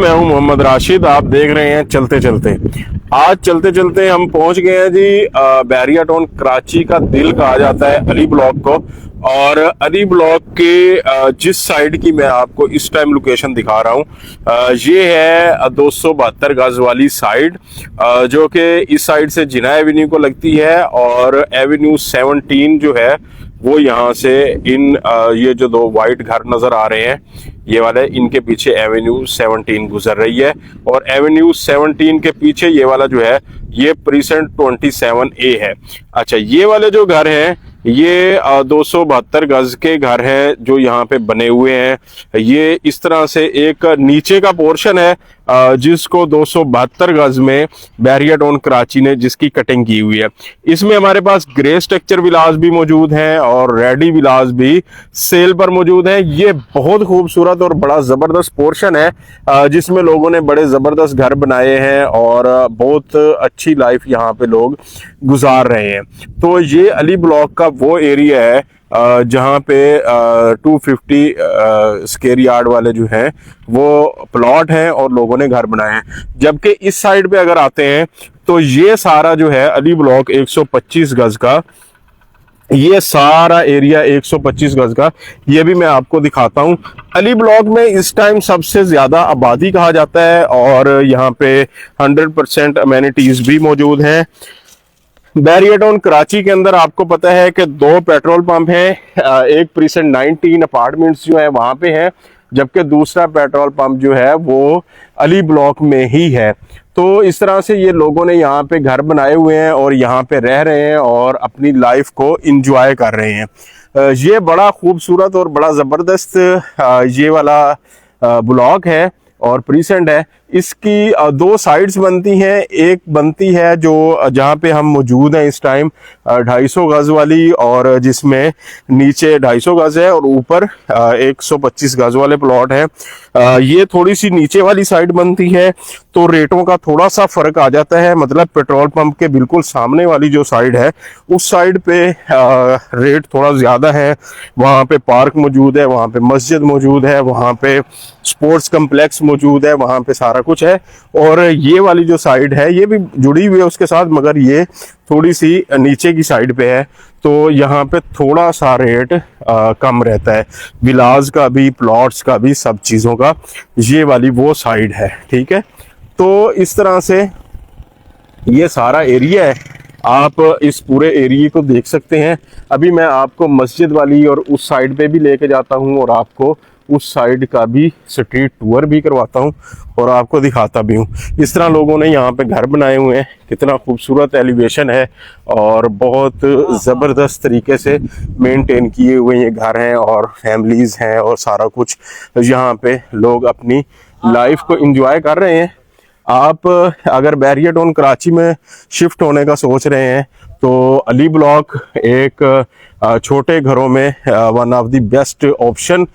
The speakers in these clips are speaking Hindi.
मैं हूं मोहम्मद राशिद। आप देख रहे हैं चलते चलते। आज चलते चलते हम पहुंच गए हैं जी बैरिया टाउन, कराची का दिल कहा जाता है अली ब्लॉक को। और अली ब्लॉक के जिस साइड की मैं आपको इस टाइम लोकेशन दिखा रहा हूं, ये है 272 गज वाली साइड, जो कि इस साइड से जिना एवेन्यू को लगती है। और एवेन्यू 17 जो है वो यहाँ से ये जो दो वाइट घर नजर आ रहे हैं ये वाले, इनके पीछे एवेन्यू 17 गुजर रही है। और एवेन्यू 17 के पीछे ये वाला जो है ये प्रीसेंट 27A है। अच्छा, ये वाले जो घर हैं ये 272 गज के घर हैं जो यहाँ पे बने हुए हैं। ये इस तरह से एक नीचे का पोर्शन है जिसको 272 गज में बैरिया टाउन कराची ने जिसकी कटिंग की हुई है। इसमें हमारे पास ग्रे स्ट्रक्चर विलास भी मौजूद हैं और रेडी विलास भी सेल पर मौजूद हैं। ये बहुत खूबसूरत और बड़ा जबरदस्त पोर्शन है जिसमें लोगों ने बड़े जबरदस्त घर बनाए हैं और बहुत अच्छी लाइफ यहाँ पे लोग गुजार रहे हैं। तो ये अली ब्लॉक का वो एरिया है जहाँ पे 250 स्क्वायर यार्ड वाले जो हैं वो प्लॉट हैं और लोगों ने घर बनाए हैं। जबकि इस साइड पे अगर आते हैं तो ये सारा जो है अली ब्लॉक 125 गज का, ये सारा एरिया 125 गज का, ये भी मैं आपको दिखाता हूं। अली ब्लॉक में इस टाइम सबसे ज्यादा आबादी कहा जाता है और यहाँ पे 100% अमेनिटीज भी मौजूद हैं। बैरिया टाउन कराची के अंदर आपको पता है कि 2 पेट्रोल पंप हैं, एक प्रीसेंट 19 अपार्टमेंट्स जो है वहां पे हैं, जबकि दूसरा पेट्रोल पंप जो है वो अली ब्लॉक में ही है। तो इस तरह से ये लोगों ने यहाँ पे घर बनाए हुए हैं और यहाँ पे रह रहे हैं और अपनी लाइफ को इंजॉय कर रहे हैं। ये बड़ा खूबसूरत और बड़ा ज़बरदस्त ये वाला ब्लॉक है और प्रीसेंट है। इसकी 2 साइड्स बनती हैं। एक बनती है जो जहाँ पे हम मौजूद हैं इस टाइम 250 गज वाली, और जिसमें नीचे 250 गज है और ऊपर 125 गज वाले प्लॉट है। ये थोड़ी सी नीचे वाली साइड बनती है तो रेटों का थोड़ा सा फर्क आ जाता है। मतलब पेट्रोल पंप के बिल्कुल सामने वाली जो साइड है उस साइड पे रेट थोड़ा ज्यादा है। वहाँ पे पार्क मौजूद है, वहाँ पे मस्जिद मौजूद है, वहाँ पे स्पोर्ट्स कम्प्लेक्स मौजूद है, वहाँ पे सारा कुछ है। और ये वाली जो साइड है ये भी जुड़ी हुई है उसके साथ, मगर ये थोड़ी सी नीचे की साइड पे है तो यहाँ पे थोड़ा सा रेट कम रहता है, विलाज का भी, प्लॉट्स का भी, सब चीज़ों का। ये वाली वो साइड है, ठीक है। तो इस तरह से ये सारा एरिया है, आप इस पूरे एरिया को देख सकते हैं। अभी मैं आपको मस्जिद वाली और उस साइड पे भी लेके जाता हूँ और आपको उस साइड का भी स्ट्रीट टूर भी करवाता हूँ और आपको दिखाता भी हूँ। इस तरह लोगों ने यहाँ पे घर बनाए हुए हैं, कितना खूबसूरत एलिवेशन है और बहुत ज़बरदस्त तरीके से मेंटेन किए हुए ये घर हैं और फैमिलीज़ हैं और सारा कुछ यहाँ पे लोग अपनी लाइफ को एंजॉय कर रहे हैं। आप अगर बैरिया टाउन कराची में शिफ्ट होने का सोच रहे हैं तो अली ब्लॉक एक छोटे घरों में one of the best option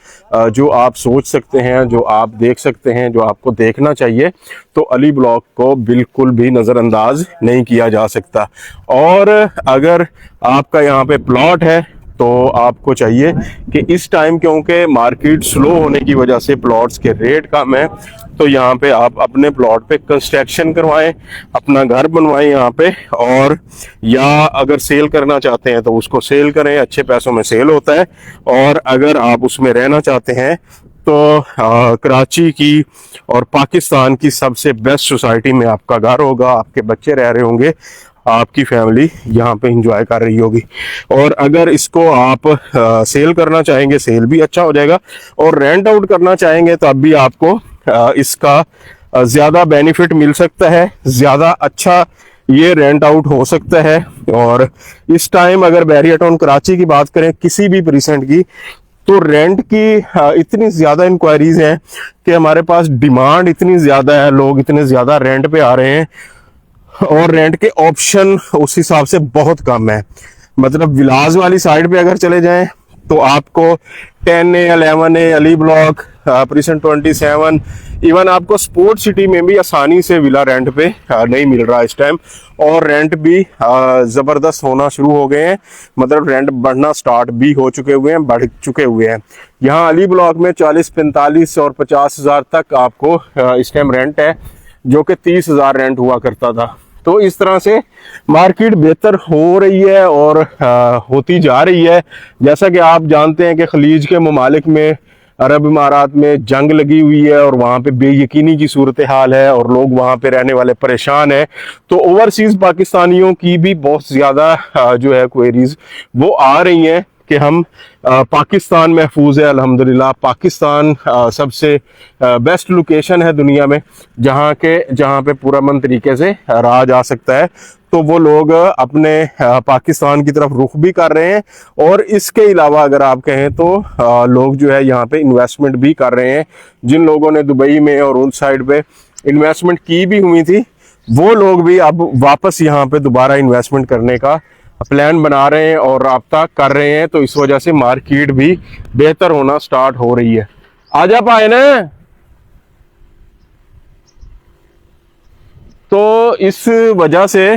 जो आप सोच सकते हैं, जो आप देख सकते हैं, जो आपको देखना चाहिए। तो अली ब्लॉक को बिल्कुल भी नज़रअंदाज नहीं किया जा सकता। और अगर आपका यहाँ पे प्लॉट है तो आपको चाहिए कि इस टाइम, क्योंकि मार्केट स्लो होने की वजह से प्लॉट्स के रेट कम है, तो यहाँ पे आप अपने प्लॉट पे कंस्ट्रक्शन करवाएं, अपना घर बनवाएं यहाँ पे। और या अगर सेल करना चाहते हैं तो उसको सेल करें, अच्छे पैसों में सेल होता है। और अगर आप उसमें रहना चाहते हैं तो कराची की और पाकिस्तान की सबसे बेस्ट सोसाइटी में आपका घर होगा, आपके बच्चे रह रहे होंगे, आपकी फैमिली यहाँ पे एंजॉय कर रही होगी। और अगर इसको आप सेल करना चाहेंगे, सेल भी अच्छा हो जाएगा। और रेंट आउट करना चाहेंगे तो अब भी आपको इसका ज़्यादा बेनिफिट मिल सकता है, ज़्यादा अच्छा ये रेंट आउट हो सकता है। और इस टाइम अगर बैरिया टाउन कराची की बात करें किसी भी प्रीसेंट की, तो रेंट की इतनी ज़्यादा इंक्वायरीज हैं कि हमारे पास डिमांड इतनी ज़्यादा है, लोग इतने ज़्यादा रेंट पे आ रहे हैं और रेंट के ऑप्शन उस हिसाब से बहुत कम है। मतलब विलाज वाली साइड पे अगर चले जाएं तो आपको 10A, 11A, Ali block, precinct 27, even आपको स्पोर्ट सिटी में भी आसानी से विला रेंट पे नहीं मिल रहा इस टाइम, और रेंट भी जबरदस्त होना शुरू हो गए हैं, मतलब रेंट बढ़ना स्टार्ट भी हो चुके हुए हैं, बढ़ चुके हुए हैं। यहाँ अली ब्लॉक में 40, 45 और 50 हज़ार तक आपको इस टाइम रेंट है, जो कि 30 हज़ार रेंट हुआ करता था। तो इस तरह से मार्केट बेहतर हो रही है और होती जा रही है। जैसा कि आप जानते हैं कि खलीज के ममालिक में, अरब इमारात में जंग लगी हुई है और वहाँ पे बेयकीनी की सूरत हाल है और लोग वहाँ पे रहने वाले परेशान हैं। तो ओवरसीज़ पाकिस्तानियों की भी बहुत ज़्यादा जो है क्वेरीज वो आ रही हैं कि हम पाकिस्तान महफूज है, अल्हम्दुलिल्लाह। पाकिस्तान सबसे बेस्ट लोकेशन है दुनिया में जहाँ पे पुरअमन तरीके से रहा जा सकता है। तो वो लोग अपने पाकिस्तान की तरफ रुख भी कर रहे हैं, और इसके अलावा अगर आप कहें तो लोग जो है यहाँ पे इन्वेस्टमेंट भी कर रहे हैं। जिन लोगों ने दुबई में और उन साइड पे इन्वेस्टमेंट की भी हुई थी, वो लोग भी अब वापस यहाँ पे दोबारा इन्वेस्टमेंट करने का प्लान बना रहे हैं और राब्ता कर रहे हैं। तो इस वजह से मार्केट भी बेहतर होना स्टार्ट हो रही है। आज आप आए ना, तो इस वजह से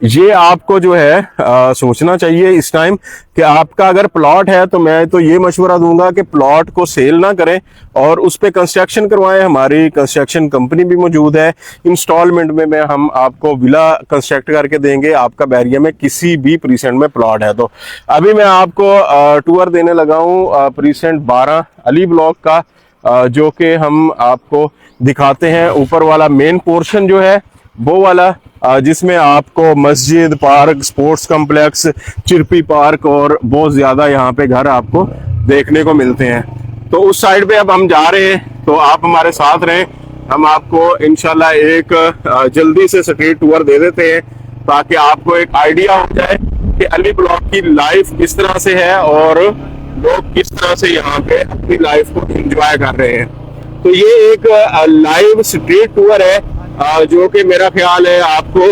ये आपको जो है सोचना चाहिए इस टाइम कि आपका अगर प्लॉट है तो मैं तो ये मशवरा दूंगा कि प्लॉट को सेल ना करें और उस पर कंस्ट्रक्शन करवाएं। हमारी कंस्ट्रक्शन कंपनी भी मौजूद है, इंस्टॉलमेंट में हम आपको विला कंस्ट्रक्ट करके देंगे आपका बैरिया में किसी भी प्रीसेंट में प्लॉट है। तो अभी मैं आपको टूर देने लगा हूँ प्रीसेंट 12 अली ब्लॉक का, जो कि हम आपको दिखाते हैं। ऊपर वाला मेन पोर्शन जो है वो वाला, जिसमें आपको मस्जिद, पार्क, स्पोर्ट्स कॉम्प्लेक्स, चिरपी पार्क और बहुत ज्यादा यहाँ पे घर आपको देखने को मिलते हैं। तो उस साइड पे अब हम जा रहे हैं, तो आप हमारे साथ रहें। हम आपको इंशाल्लाह एक जल्दी से स्ट्रीट टूर दे देते हैं ताकि आपको एक आइडिया हो जाए कि अली ब्लॉक की लाइफ किस तरह से है और लोग किस तरह से यहाँ पे अपनी लाइफ को एंजॉय कर रहे हैं। तो ये एक लाइव स्ट्रीट टूर है जो कि मेरा ख्याल है आपको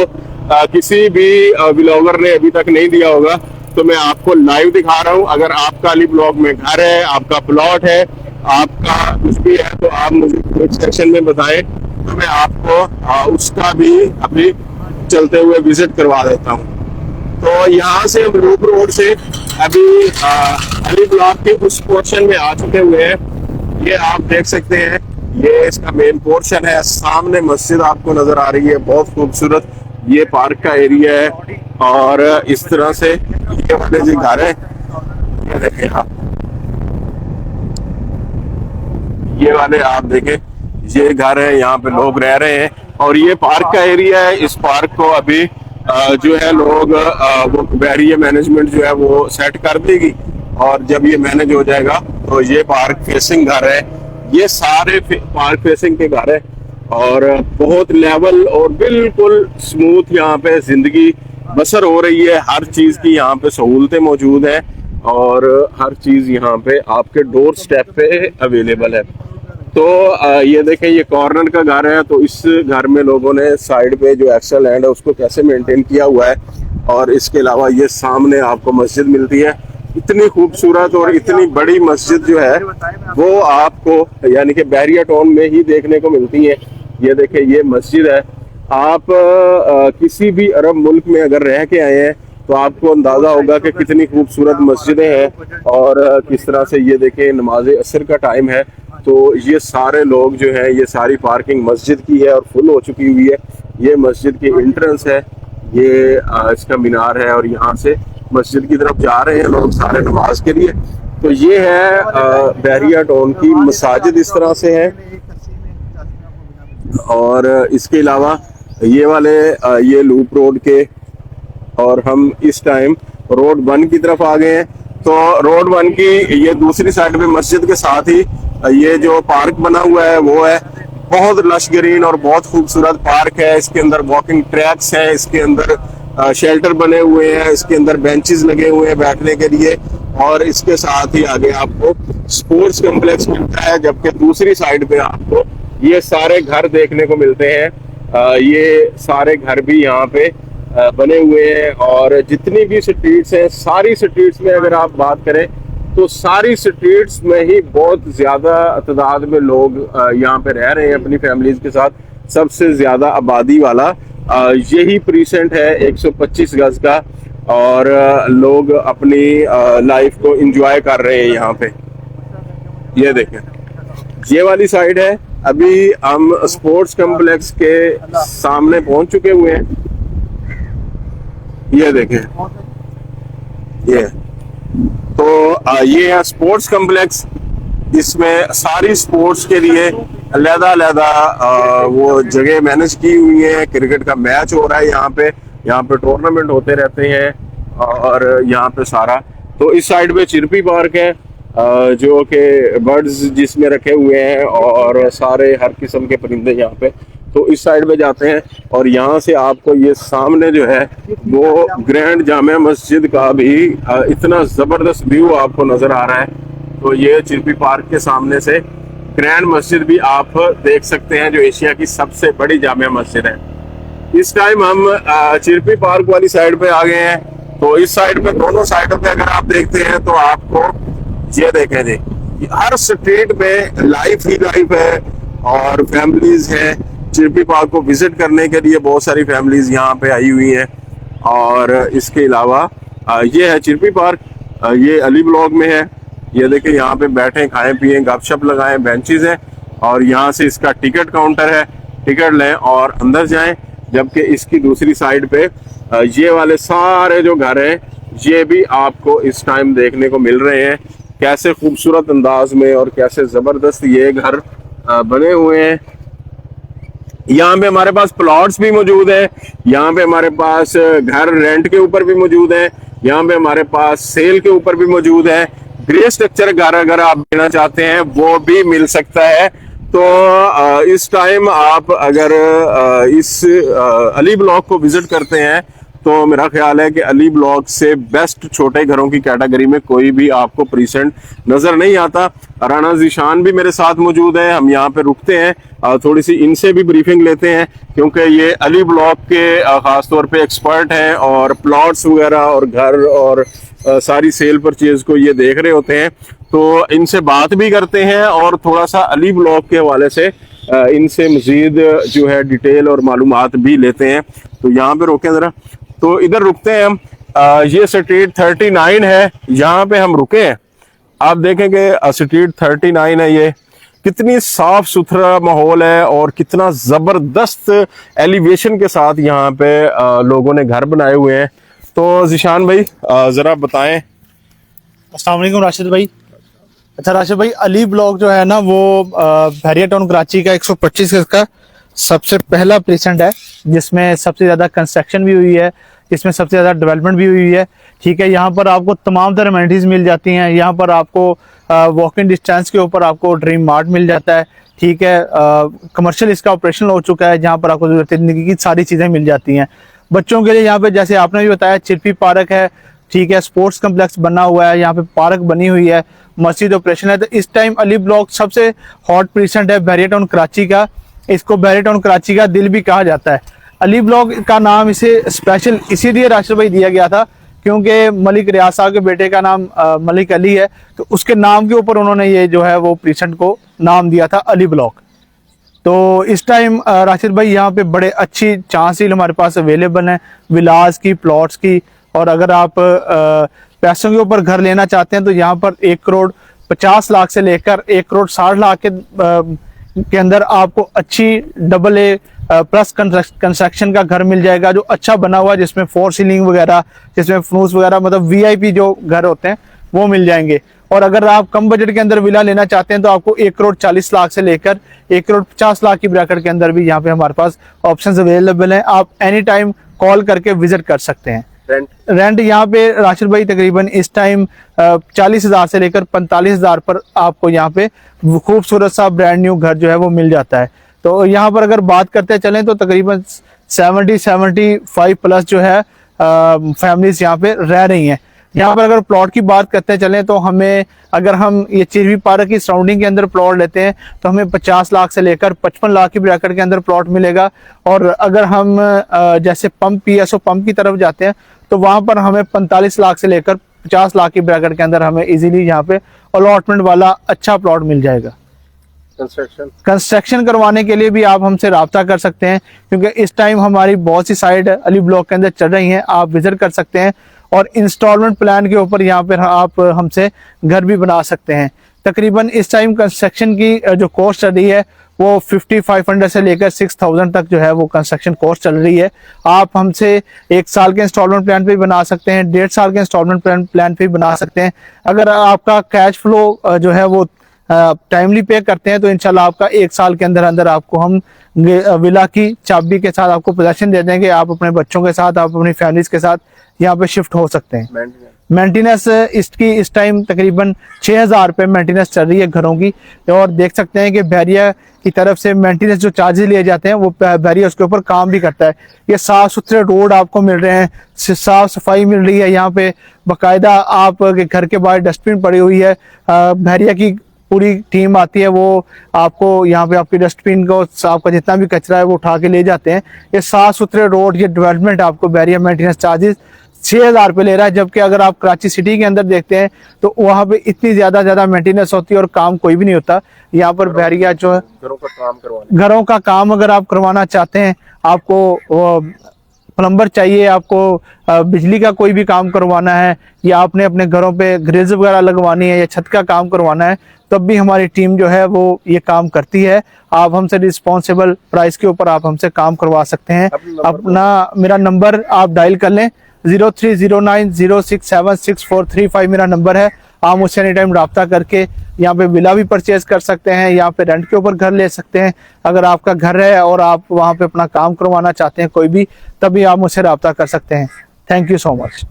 किसी भी व्लॉगर ने अभी तक नहीं दिया होगा। तो मैं आपको लाइव दिखा रहा हूँ। अगर आपका अली ब्लॉक में घर है, आपका प्लॉट है, आपका कुछ भी है, तो आप मुझे कमेंट सेक्शन में बताएं, तो मैं आपको उसका भी अभी चलते हुए विजिट करवा देता हूँ। तो यहाँ से हम लूप रोड से अभी अली ब्लॉक के उस पोर्शन में आ चुके हुए हैं। ये आप देख सकते हैं, ये इसका मेन पोर्शन है। सामने मस्जिद आपको नजर आ रही है, बहुत खूबसूरत। ये पार्क का एरिया है और इस तरह से ये वाले जो घर है, ये देखें आप, ये वाले आप देखें, ये घर है, यहाँ पे लोग रह रहे हैं और ये पार्क का एरिया है। इस पार्क को अभी जो है लोग वो बैरिया मैनेजमेंट जो है वो सेट कर देगी और जब ये मैनेज हो जाएगा तो ये पार्क फेसिंग घर है। ये सारे पार्क फेसिंग के घर है और बहुत लेवल और बिल्कुल स्मूथ यहाँ पे जिंदगी बसर हो रही है। हर चीज की यहाँ पे सहूलतें मौजूद है और हर चीज यहाँ पे आपके डोर स्टेप पे अवेलेबल है। तो ये देखें, ये कॉर्नर का घर है। तो इस घर में लोगों ने साइड पे जो एक्स्ट्रा लैंड है उसको कैसे मेंटेन किया हुआ है। और इसके अलावा ये सामने आपको मस्जिद मिलती है। इतनी खूबसूरत और इतनी बड़ी मस्जिद जो है वो आपको यानी कि बैरिया टाउन में ही देखने को मिलती है। ये देखें, ये मस्जिद है। आप किसी भी अरब मुल्क में अगर रह के आए हैं तो आपको अंदाजा होगा कि कितनी खूबसूरत मस्जिदें हैं और किस तरह से। ये देखें, नमाज असर का टाइम है तो ये सारे लोग जो है, ये सारी पार्किंग मस्जिद की है और फुल हो चुकी हुई है। ये मस्जिद की एंट्रेंस है, ये इसका मीनार है और यहाँ से मस्जिद की तरफ जा रहे हैं लोग सारे नमाज के लिए। तो ये है बैरिया टाउन की मसाजिद इस तरह से है। और इसके अलावा ये वाले ये लूप रोड के, और हम इस टाइम रोड 1 की तरफ आ गए हैं। तो रोड 1 की ये दूसरी साइड पे मस्जिद के साथ ही ये जो पार्क बना हुआ है वो है। बहुत लश ग्रीन और बहुत खूबसूरत पार्क है। इसके अंदर वॉकिंग ट्रैक्स हैं, इसके अंदर शेल्टर बने हुए हैं, इसके अंदर बेंचेस लगे हुए हैं बैठने के लिए और इसके साथ ही आगे आपको स्पोर्ट्स कॉम्प्लेक्स मिलता है। जबकि दूसरी साइड पे आपको ये सारे घर देखने को मिलते हैं। ये सारे घर भी यहाँ पे बने हुए हैं और जितनी भी स्ट्रीट्स हैं, सारी स्ट्रीट्स में अगर आप बात करें तो सारी स्ट्रीट्स में ही बहुत ज्यादा तादाद में लोग यहाँ पे रह रहे हैं अपनी फैमिलीज के साथ। सबसे ज्यादा आबादी वाला यही प्रीसेंट है 125 गज का, और लोग अपनी लाइफ को एंजॉय कर रहे हैं यहाँ पे। ये देखें, ये वाली साइड है। अभी हम स्पोर्ट्स कॉम्प्लेक्स के सामने पहुंच चुके हुए हैं। ये देखें, ये तो ये है स्पोर्ट्स कॉम्प्लेक्स। इसमें सारी स्पोर्ट्स के लिए अलग-अलग वो जगह मैनेज की हुई है। क्रिकेट का मैच हो रहा है यहाँ पे टूर्नामेंट होते रहते हैं, और यहाँ पे सारा तो इस साइड पे चिरपी पार्क है जो कि बर्ड्स जिसमें रखे हुए हैं, और सारे हर किस्म के परिंदे यहाँ पे। तो इस साइड में जाते हैं, और यहाँ से आपको ये सामने जो है वो ग्रैंड जामिया मस्जिद का भी इतना जबरदस्त व्यू आपको नजर आ रहा है। तो ये चिरपी पार्क के सामने से ग्रैंड मस्जिद भी आप देख सकते हैं, जो एशिया की सबसे बड़ी जामिया मस्जिद है। इस टाइम हम चिरपी पार्क वाली साइड पे आ गए हैं। तो इस साइड पे दोनों साइडों पे अगर आप देखते हैं तो आपको ये देखें जी, हर स्ट्रीट में लाइफ ही लाइफ है, और फैमिलीज है। चिरपी पार्क को विजिट करने के लिए बहुत सारी फैमिलीज यहाँ पे आई हुई हैं। और इसके अलावा ये है चिरपी पार्क, ये अली ब्लॉक में है। ये देखिए, यहाँ पे बैठे खाएं पिए गपशप लगाएं, बेंचेस हैं, और यहाँ से इसका टिकट काउंटर है। टिकट लें और अंदर जाएं। जबकि इसकी दूसरी साइड पे ये वाले सारे जो घर हैं ये भी आपको इस टाइम देखने को मिल रहे हैं। कैसे खूबसूरत अंदाज में और कैसे जबरदस्त ये घर बने हुए हैं। यहाँ पे हमारे पास प्लॉट्स भी मौजूद है, यहाँ पे हमारे पास घर रेंट के ऊपर भी मौजूद है, यहाँ पे हमारे पास सेल के ऊपर भी मौजूद है। ग्रे स्ट्रक्चर घर अगर आप लेना चाहते हैं वो भी मिल सकता है। तो इस टाइम आप अगर इस अली ब्लॉक को विजिट करते हैं तो मेरा ख्याल है कि अली ब्लॉक से बेस्ट छोटे घरों की कैटेगरी में कोई भी आपको प्रीसेंट नजर नहीं आता। राना ज़ीशान भी मेरे साथ मौजूद है, हम यहाँ पे रुकते हैं, थोड़ी सी इनसे भी ब्रीफिंग लेते हैं, क्योंकि ये अली ब्लॉक के खासतौर पे एक्सपर्ट हैं, और प्लॉट्स वगैरह और घर और सारी सेल परचेज को ये देख रहे होते हैं। तो इनसे बात भी करते हैं, और थोड़ा सा अली ब्लॉक के हवाले से इनसे मजीद जो है डिटेल और मालूमात भी लेते हैं। तो यहाँ पे रोकें जरा, तो इधर रुकते हैं हम। ये स्ट्रीट 39 है, यहाँ पे हम रुके हैं। आप देखेंगे स्ट्रीट 39 है, ये कितनी साफ सुथरा माहौल है और कितना जबरदस्त एलिवेशन के साथ यहाँ पे लोगों ने घर बनाए हुए हैं। तो ज़ीशान भाई जरा बताएं। अस्सलाम वालेकुम राशिद भाई। अच्छा राशिद भाई, अली ब्लॉक जो है ना वो बहरिया टाउन कराची का 125 गज का सबसे पहला प्रीसेंट है, जिसमें सबसे ज्यादा कंस्ट्रक्शन भी हुई है, जिसमें सबसे ज्यादा डेवलपमेंट भी हुई है। ठीक है, यहाँ पर आपको तमाम तरह अमेनिटीज मिल जाती हैं। यहाँ पर आपको वॉकिंग डिस्टेंस के ऊपर आपको ड्रीम मार्ट मिल जाता है। ठीक है, कमर्शियल इसका ऑपरेशनल हो चुका है, जहाँ पर आपको जिंदगी की सारी चीजें मिल जाती हैं। बच्चों के लिए यहाँ पे जैसे आपने भी बताया चिरपी पार्क है। ठीक है, स्पोर्ट्स कम्प्लेक्स बना हुआ है, यहाँ पे पार्क बनी हुई है, मस्जिद ऑपरेशन है। तो इस टाइम अली ब्लॉक सबसे हॉट प्रीसेंट है बहरिया टाउन कराची का। इसको बहरिया टाउन कराची का दिल भी कहा जाता है। अली ब्लॉक का नाम इसे स्पेशल इसीलिए राशिद भाई दिया गया था क्योंकि मलिक रियाज साहब के बेटे का नाम मलिक अली है, तो उसके नाम के ऊपर उन्होंने ये जो है वो प्रीसेंट को नाम दिया था अली ब्लॉक। तो इस टाइम राशिद भाई यहाँ पे बड़े अच्छी चांसेस हमारे पास अवेलेबल हैं विलास की, प्लॉट्स की। और अगर आप पैसों के ऊपर घर लेना चाहते हैं तो यहाँ पर 1 करोड़ 50 लाख से लेकर 1 करोड़ 60 लाख के अंदर आपको अच्छी डबल ए प्लस कंस्ट्रक्शन का घर मिल जाएगा, जो अच्छा बना हुआ है, जिसमें 4 सीलिंग वगैरह, जिसमें फनूस वगैरह, मतलब वीआईपी जो घर होते हैं वो मिल जाएंगे। और अगर आप कम बजट के अंदर विला लेना चाहते हैं तो आपको 1 करोड़ 40 लाख से लेकर 1 करोड़ 50 लाख की ब्रैकेट के अंदर भी यहाँ पे हमारे पास ऑप्शंस अवेलेबल हैं। आप एनी टाइम कॉल करके विजिट कर सकते हैं। रेंट यहाँ पे राशिद भाई तकरीबन इस टाइम 40,000 से लेकर 45,000 पर आपको यहाँ पे खूबसूरत सा ब्रांड न्यू घर जो है वो मिल जाता है। तो यहाँ पर अगर बात करते चलें तो तकरीबन 75 प्लस जो है फैमिलीज यहाँ पे रह रही हैं। यहाँ पर अगर प्लॉट की बात करते चलें तो हमें, अगर हम ये चिरपी पार्क की सराउंडिंग के अंदर प्लॉट लेते हैं तो हमें 50 लाख से लेकर 55 लाख की ब्रैकेट के अंदर प्लॉट मिलेगा। और अगर हम जैसे पंप PSO पंप की तरफ जाते हैं तो वहां पर हमें 45 लाख से लेकर 50 लाख की ब्रैकेट के अंदर हमें इजीली यहाँ पे अलॉटमेंट वाला अच्छा प्लॉट मिल जाएगा। कंस्ट्रक्शन करवाने के लिए भी आप हमसे राब्ता कर सकते हैं, क्योंकि इस टाइम हमारी बहुत सी साइट अली ब्लॉक के अंदर चल रही हैं, आप विजिट कर सकते हैं और इंस्टॉलमेंट प्लान के ऊपर यहाँ पर आप हमसे घर भी बना सकते हैं। तकरीबन इस टाइम कंस्ट्रक्शन की जो कॉस्ट चल रही है वो 5500 से लेकर 6000 तक जो है वो कंस्ट्रक्शन कॉस्ट चल रही है। आप हमसे 1 साल के इंस्टॉलमेंट प्लान पे भी बना सकते हैं, 1.5 साल के इंस्टॉलमेंट प्लान पे भी बना सकते हैं। अगर आपका कैश फ्लो जो है वो टाइमली पे करते हैं तो इंशाल्लाह आपका 1 साल के अंदर अंदर आपको हम विला की चाबी के साथ आपको पोजेसन दे देंगे। आप अपने बच्चों के साथ, आप अपनी फैमिलीज के साथ यहाँ पे शिफ्ट हो सकते हैं। मेंटेनेंस इसकी इस टाइम तकरीबन 6000 रुपये मेंटेनेंस चल रही है घरों की, और देख सकते हैं कि बहरिया की तरफ से मेंटेनेंस जो चार्जेस लिए जाते हैं वो बहरिया उसके ऊपर काम भी करता है। ये साफ सुथरे रोड आपको मिल रहे हैं, साफ सफाई मिल रही है, यहाँ पे बाकायदा आपके घर के बाहर डस्टबिन पड़ी हुई है, बहरिया की पूरी टीम आती है, वो आपको यहाँ पे आपकी डस्टबिन को, आपका जितना भी कचरा है वो उठा के ले जाते हैं। ये साफ सुथरे रोड, ये डेवलपमेंट आपको बहरिया मेंटेनेंस चार्जेस 6000 रुपये ले रहा है, जबकि अगर आप कराची सिटी के अंदर देखते हैं तो वहाँ पे इतनी ज्यादा मेंटेनेंस होती है और काम कोई भी नहीं होता। यहाँ पर बहरिया जो है घरों का काम अगर आप करवाना चाहते हैं, आपको प्लम्बर चाहिए, आपको बिजली का कोई भी काम करवाना है, या आपने अपने घरों पे ग्रिल्स वगैरह लगवानी है या छत का काम करवाना है, तब भी हमारी टीम जो है वो ये काम करती है। आप हमसे रिस्पॉन्सिबल प्राइस के ऊपर आप हमसे काम करवा सकते हैं। मेरा नंबर आप डायल कर लें, 0309067643 मेरा नंबर है। आप मुझसे एनी टाइम रब्ता करके यहाँ पे विला भी परचेज कर सकते हैं, यहाँ पे रेंट के ऊपर घर ले सकते हैं। अगर आपका घर है और आप वहाँ पे अपना काम करवाना चाहते हैं कोई भी, तभी आप मुझसे रब्ता कर सकते हैं। Thank you so much.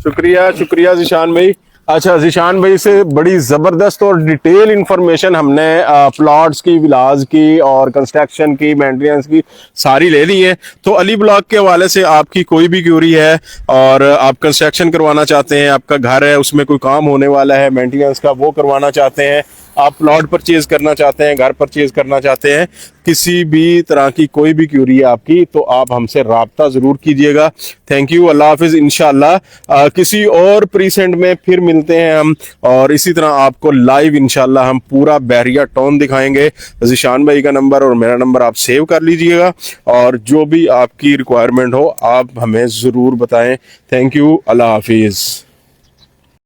शुक्रिया ज़ीशान भाई। अच्छा, ज़ीशान भाई से बड़ी ज़बरदस्त और डिटेल इंफॉर्मेशन हमने प्लॉट्स की, विलाज की और कंस्ट्रक्शन की, मेंटेनेंस की सारी ले ली है। तो अली ब्लॉक के हवाले से आपकी कोई भी क्यूरी है और आप कंस्ट्रक्शन करवाना चाहते हैं, आपका घर है उसमें कोई काम होने वाला है मेंटेनेंस का, वो करवाना चाहते हैं, आप प्लॉट परचेज करना चाहते हैं, घर परचेज करना चाहते हैं, किसी भी तरह की कोई भी क्यूरी है आपकी, तो आप हमसे राब्ता ज़रूर कीजिएगा। थैंक यू, अल्लाह हाफिज़। इंशाल्लाह किसी और प्रीसेंट में फिर मिलते हैं हम, और इसी तरह आपको लाइव इंशाल्लाह हम पूरा बहरिया टाउन दिखाएंगे। ज़ीशान भाई का नंबर और मेरा नंबर आप सेव कर लीजिएगा, और जो भी आपकी रिक्वायरमेंट हो आप हमें ज़रूर बताएं। थैंक यू, अल्लाह हाफिज़।